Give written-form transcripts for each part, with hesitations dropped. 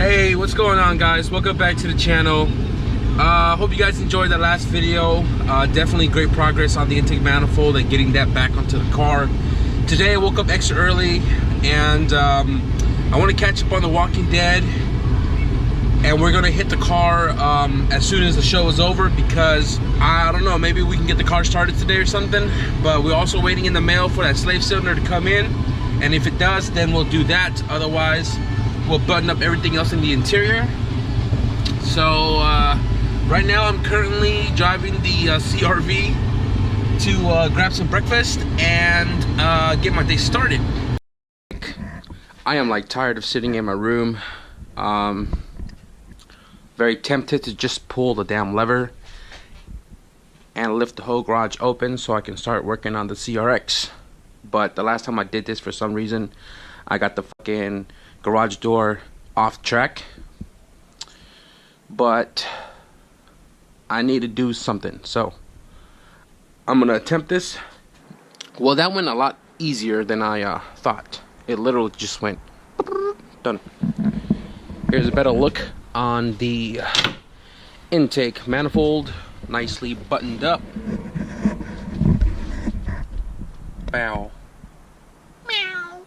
Hey, what's going on, guys? Welcome back to the channel. Hope you guys enjoyed that last video. Definitely great progress on the intake manifold and getting that back onto the car. Today I woke up extra early and I want to catch up on The Walking Dead, and we're gonna hit the car as soon as the show is over, because I don't know, maybe we can get the car started today or something. But we're also waiting in the mail for that slave cylinder to come in, and if it does, then we'll do that. Otherwise, we'll button up everything else in the interior. So right now I'm currently driving the CRV to grab some breakfast and get my day started. I am like tired of sitting in my room. Very tempted to just pull the damn lever and lift the whole garage open so I can start working on the CRX. But the last time I did this, for some reason, I got the fucking garage door off track. But I need to do something, so I'm gonna attempt this. Well, that went a lot easier than I thought. It literally just went done. Here's a better look on the intake manifold, nicely buttoned up. Bow. Meow.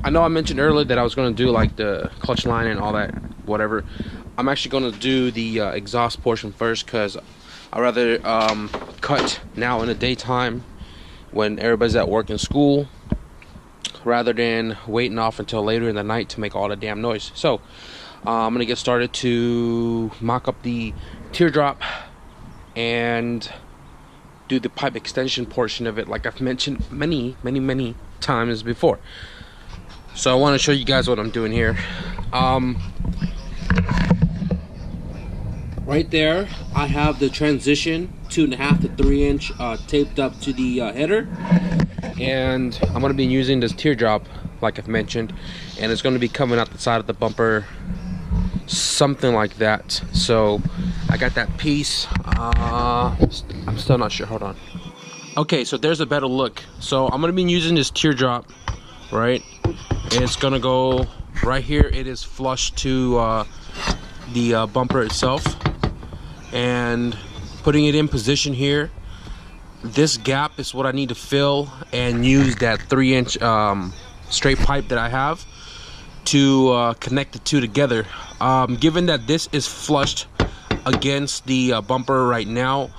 I know I mentioned earlier that I was going to do like the clutch line and all that, whatever. I'm actually going to do the exhaust portion first, because I'd rather cut now in the daytime when everybody's at work and school, rather than waiting off until later in the night to make all the damn noise. So I'm gonna get started to mock up the teardrop and do the pipe extension portion of it, like I've mentioned many times before. So I want to show you guys what I'm doing here. Right there I have the transition 2.5 to 3 inch taped up to the header, and I'm going to be using this teardrop like I've mentioned, and it's going to be coming out the side of the bumper, something like that. So I got that piece. I'm still not sure, hold on. Okay, so there's a better look. So I'm going to be using this teardrop, right? It's going to go right here. It is flush to the bumper itself, and putting it in position here. This gap is what I need to fill and use that 3 inch straight pipe that I have to connect the two together. Given that this is flushed against the bumper right now,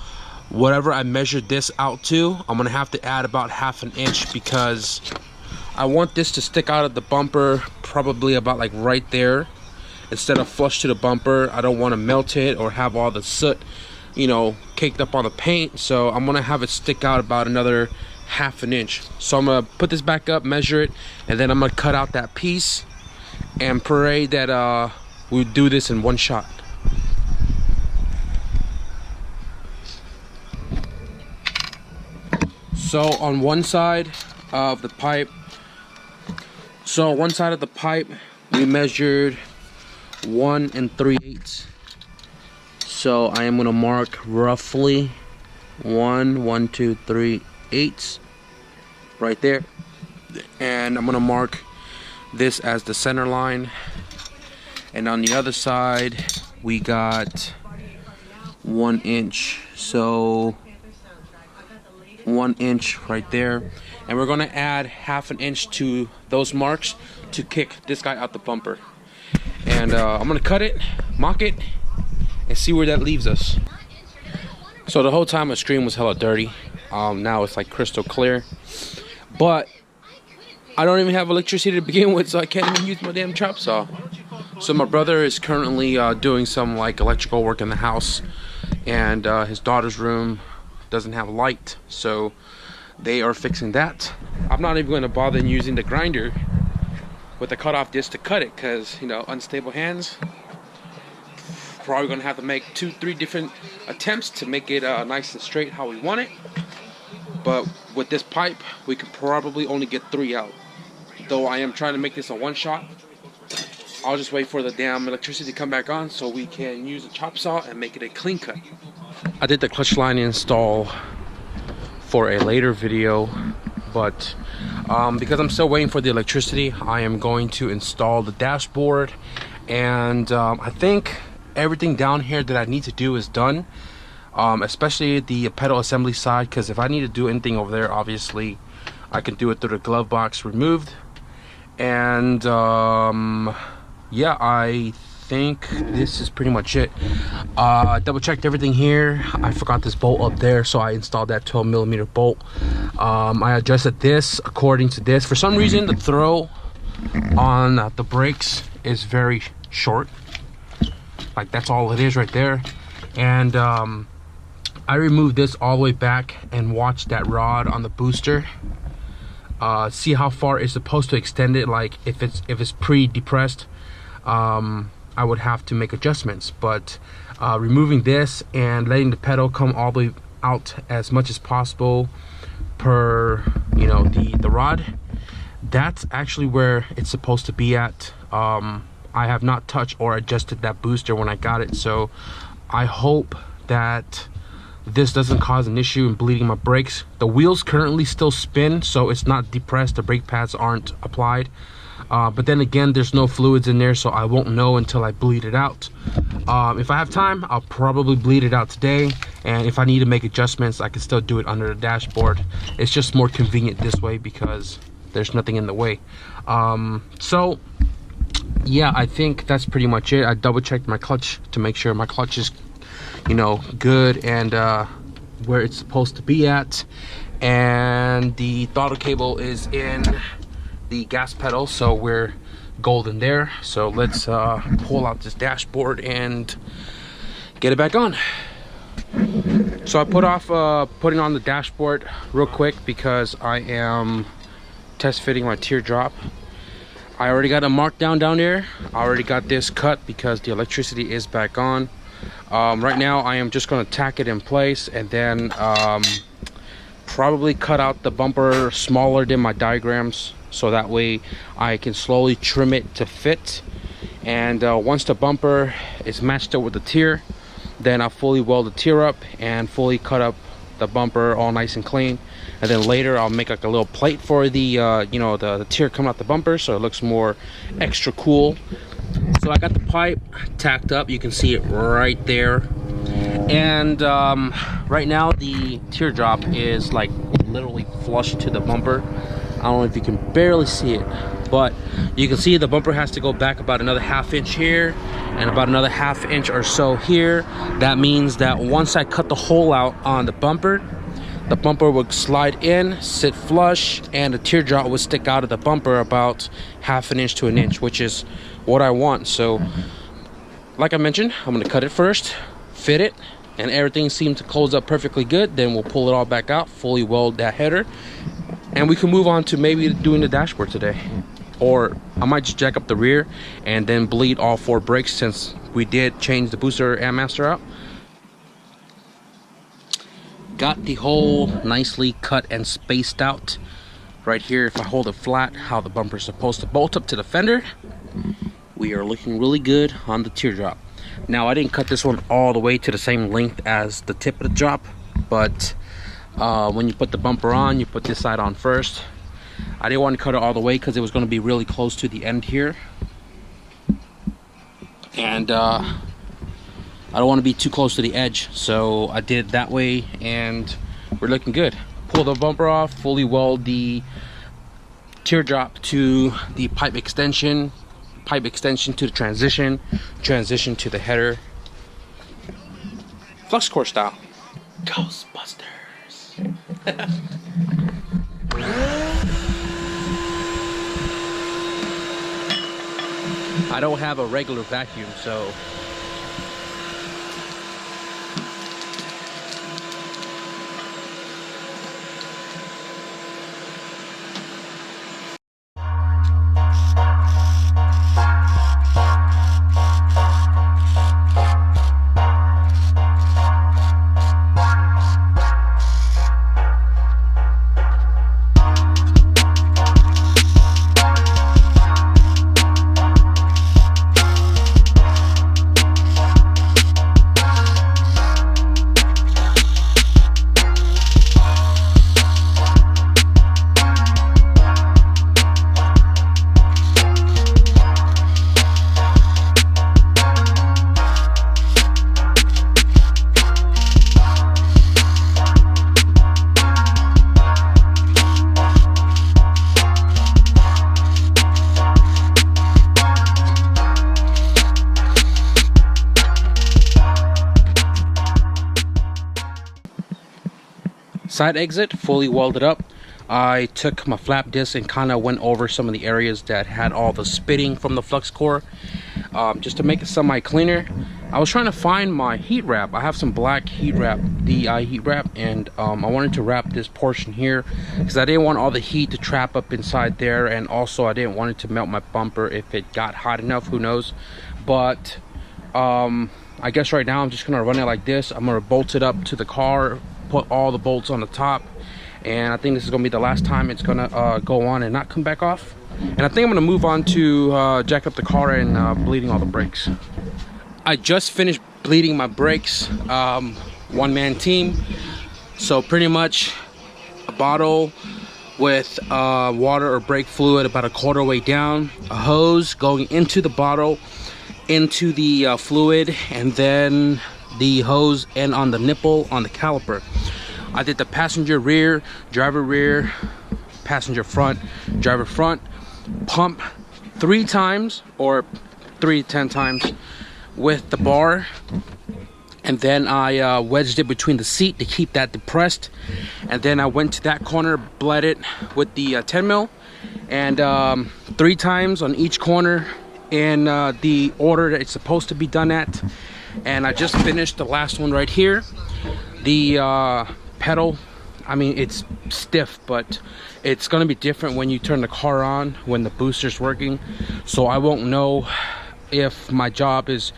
whatever I measured this out to, I'm gonna have to add about 1/2 inch, because I want this to stick out of the bumper probably about like right there, instead of flush to the bumper. I don't want to melt it or have all the soot, you know, caked up on the paint. So I'm gonna have it stick out about another 1/2 inch. So I'm gonna put this back up, measure it, and then I'm gonna cut out that piece and pray that we do this in one shot. So on one side of the pipe, we measured 1 3/8. So I am going to mark roughly 1, 2, 3, 8 right there, and I'm going to mark this as the center line. And on the other side we got 1 inch, so 1 inch right there, and we're going to add 1/2 inch to those marks to kick this guy out the bumper. And I'm going to cut it, mock it, and see where that leaves us. So the whole time my screen was hella dirty. Now it's like crystal clear, but I don't even have electricity to begin with, so I can't even use my damn chop saw. So my brother is currently doing some like electrical work in the house, and his daughter's room doesn't have light, so they are fixing that. I'm not even going to bother using the grinder with the cutoff disc to cut it, because, you know, unstable hands. Probably gonna have to make 2-3 different attempts to make it nice and straight how we want it. But with this pipe, we could probably only get 3 out. Though I am trying to make this a one shot. I'll just wait for the damn electricity to come back on so we can use a chop saw and make it a clean cut. I did the clutch line install for a later video, but Because I'm still waiting for the electricity, I am going to install the dashboard, and I think everything down here that I need to do is done, especially the pedal assembly side, because if I need to do anything over there, obviously I can do it through the glove box removed. And yeah, I think this is pretty much it. Double checked everything here. I forgot this bolt up there, so I installed that 12mm bolt. I adjusted this according to this. For some reason, the throw on the brakes is very short. Like, that's all it is right there. And I removed this all the way back and watched that rod on the booster. See how far it's supposed to extend it. Like, if it's pre-depressed, I would have to make adjustments, but removing this and letting the pedal come all the way out as much as possible per, you know, the rod, that's actually where it's supposed to be at. I have not touched or adjusted that booster when I got it, so I hope that this doesn't cause an issue in bleeding my brakes. The wheels currently still spin, so it's not depressed. The brake pads aren't applied. But then again, there's no fluids in there, so I won't know until I bleed it out. If I have time, I'll probably bleed it out today, and if I need to make adjustments, I can still do it under the dashboard. It's just more convenient this way because there's nothing in the way. So yeah, I think that's pretty much it. I double checked my clutch to make sure my clutch is, you know, good and where it's supposed to be at, and the throttle cable is in the gas pedal, so we're golden there. So let's pull out this dashboard and get it back on. So I put off putting on the dashboard real quick because I am test fitting my teardrop. I already got a mark down there. I already got this cut because the electricity is back on. Right now I am just going to tack it in place, and then probably cut out the bumper smaller than my diagrams, so that way I can slowly trim it to fit. And once the bumper is matched up with the tier, then I'll fully weld the tier up and fully cut up the bumper all nice and clean. And then later I'll make like a little plate for the you know, the tier coming out the bumper, so it looks more extra cool. So I got the pipe tacked up, you can see it right there. And right now the teardrop is like literally flush to the bumper. I don't know if you can barely see it, but you can see the bumper has to go back about another ½ inch here and about another ½ inch or so here. That means that once I cut the hole out on the bumper would slide in, sit flush, and the teardrop would stick out of the bumper about ½ inch to 1 inch, which is what I want. So like I mentioned, I'm going to cut it first, fit it, and everything seems to close up perfectly good. Then we'll pull it all back out, fully weld that header, and we can move on to maybe doing the dashboard today. Or I might just jack up the rear and then bleed all 4 brakes, since we did change the booster and master out. Got the hole nicely cut and spaced out right here. If I hold it flat, how the bumper is supposed to bolt up to the fender, we are looking really good on the teardrop. Now I didn't cut this one all the way to the same length as the tip of the drop, but when you put the bumper on, you put this side on first. I didn't want to cut it all the way because it was going to be really close to the end here, and I don't want to be too close to the edge, so I did it that way, and we're looking good. Pull the bumper off, fully weld the teardrop to the pipe extension to the transition to the header, flux core style. Ghostbusters. I don't have a regular vacuum, so side exit fully welded up. I took my flap disc and kind of went over some of the areas that had all the spitting from the flux core, just to make it semi cleaner. I was trying to find my heat wrap. I have some black heat wrap, DI heat wrap, and I wanted to wrap this portion here because I didn't want all the heat to trap up inside there, and also I didn't want it to melt my bumper if it got hot enough, who knows. But I guess right now I'm just gonna run it like this. I'm gonna bolt it up to the car, put all the bolts on the top, and I think this is gonna be the last time it's gonna go on and not come back off. And I think I'm gonna move on to jack up the car and bleeding all the brakes. I just finished bleeding my brakes, one-man team. So pretty much a bottle with water or brake fluid about a quarter way down, a hose going into the bottle, into the fluid, and then the hose end on the nipple on the caliper. I did the passenger rear, driver rear, passenger front, driver front, pump 3 times or 3 to 10 times with the bar, and then I wedged it between the seat to keep that depressed, and then I went to that corner, bled it with the 10 mil, and 3 times on each corner in the order that it's supposed to be done at. And I just finished the last one right here. The pedal, I mean, it's stiff, but it's gonna be different when you turn the car on, when the booster's working. So I won't know if my job is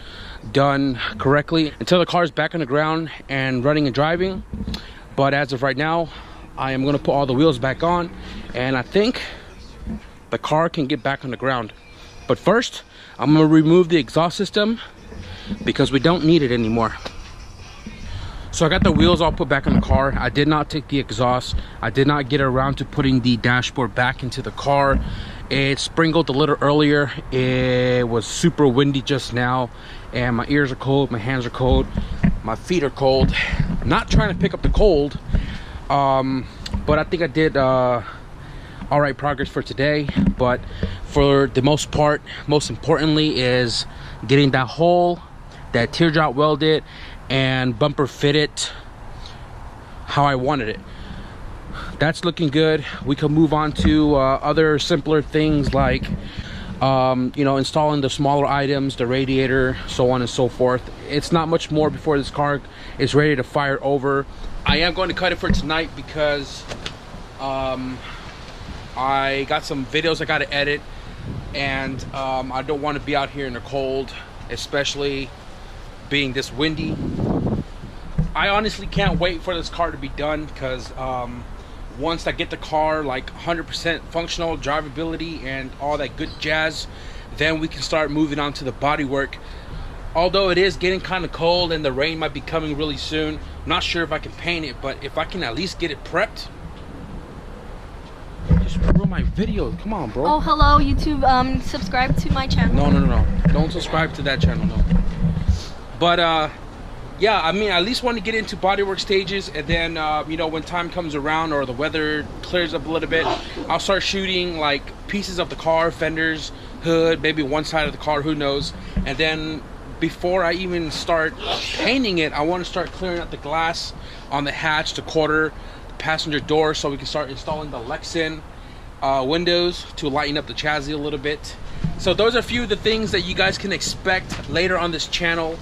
done correctly until the car is back on the ground and running and driving. But as of right now, I am gonna put all the wheels back on, and I think the car can get back on the ground. But first, I'm gonna remove the exhaust system because we don't need it anymore. So I got the wheels all put back on the car. I did not take the exhaust. I did not get around to putting the dashboard back into the car. It sprinkled a little earlier. It was super windy just now, and my ears are cold, my hands are cold, my feet are cold. I'm not trying to pick up the cold, but I think I did all right progress for today. But for the most part, most importantly, is getting that hole, that teardrop welded, and bumper fitted how I wanted it. That's looking good. We can move on to other simpler things like you know, installing the smaller items, the radiator, so on and so forth. It's not much more before this car is ready to fire over. I am going to cut it for tonight because I got some videos I got to edit, and I don't want to be out here in the cold, especially being this windy. I honestly can't wait for this car to be done, because once I get the car like 100% functional, drivability and all that good jazz, then we can start moving on to the body work. Although it is getting kind of cold and the rain might be coming really soon, I'm not sure if I can paint it, but if I can at least get it prepped. Just ruin my video, come on, bro. Oh, hello YouTube, subscribe to my channel. No, don't subscribe to that channel, no. But yeah, I mean, I at least want to get into bodywork stages, and then you know, when time comes around or the weather clears up a little bit, I'll start shooting like pieces of the car, fenders, hood, maybe one side of the car, who knows. And then before I even start painting it, I want to start clearing out the glass on the hatch, the quarter, the passenger door, so we can start installing the Lexan windows to lighten up the chassis a little bit. So those are a few of the things that you guys can expect later on this channel.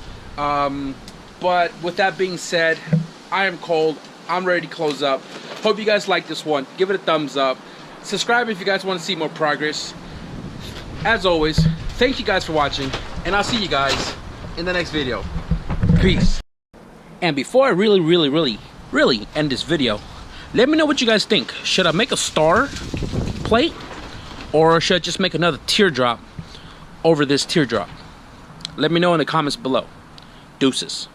But with that being said, I am cold. I'm ready to close up. Hope you guys like this one. Give it a thumbs up. Subscribe if you guys want to see more progress. As always, thank you guys for watching, and I'll see you guys in the next video. Peace. And before I really end this video, let me know what you guys think. Should I make a star plate, or should I just make another teardrop over this teardrop? Let me know in the comments below. Deuces.